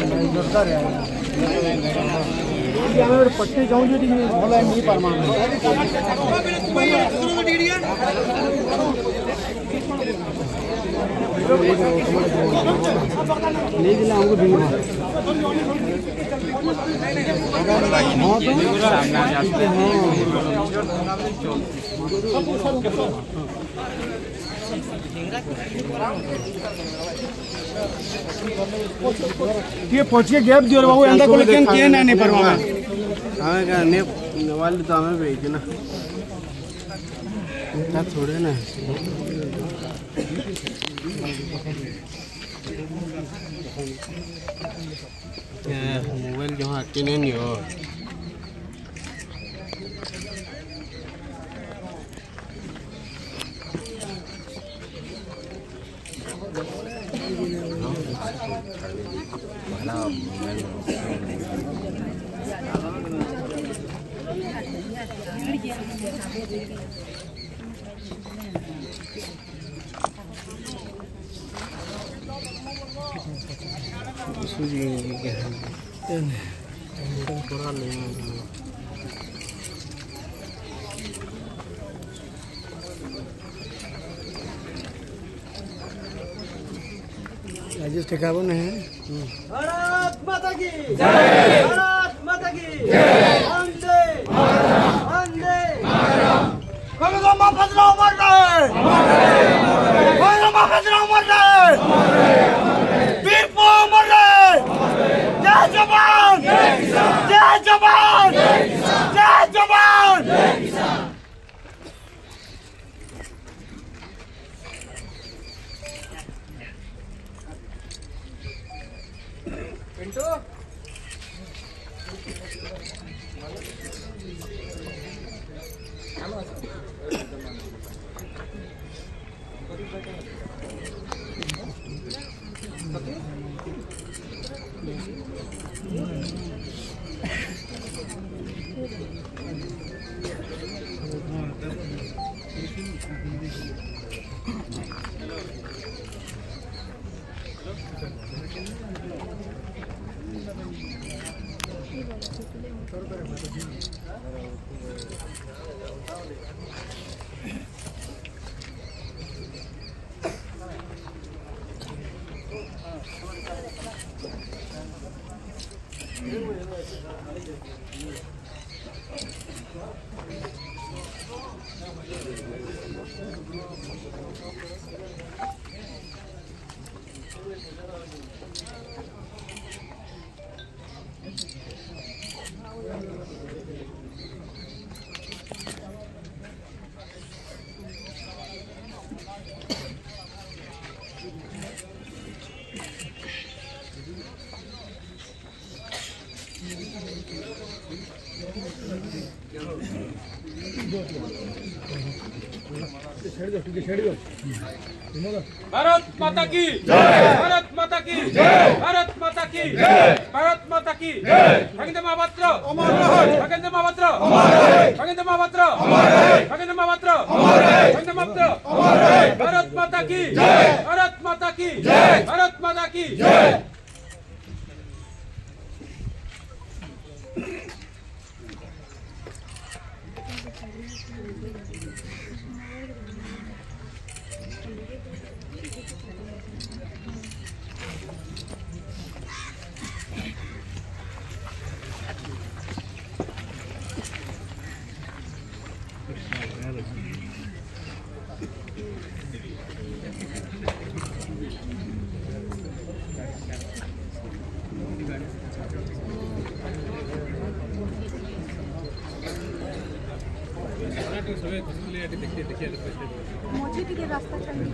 जोरदार है ଆମେ ପଟେ ଯାଉଛୁ ଟିକେ ଭଲ ନେଇ ପାରମା ନେଇଥିଲେ ଆମକୁ ଭିଡ଼ିବ ये पछिए गैप दियो बाबू एंदा कोले केन के ना नहीं परवा हमें का ने वाली तो हमें भेज ना ता छोड़े ना मोबाइल जो हटे नहीं हो राजेश ठेकाबो नहीं भारत माता की जय भारत माता की जय वंदे मातरम वंदे मातरम कोई माफजरा उमर रहे कोई माफजरा उमर रहे वीर पो उमर रहे जय जवान जय किसान जय जवान जय किसान जय जवान जय किसान पिंटू भारत माता की जय भारत माता की जय भारत माता की जय भारत माता की जय भगेंद्र महापात्र अमर रहे भगेंद्र महापात्र अमर रहे भगेंद्र महापात्र अमर रहे भगेंद्र महापात्र अमर रहे भगेंद्र महापात्र अमर रहे भारत माता की जय भारत माता की जय भारत माता की जय मुझे रास्ता चाहिए।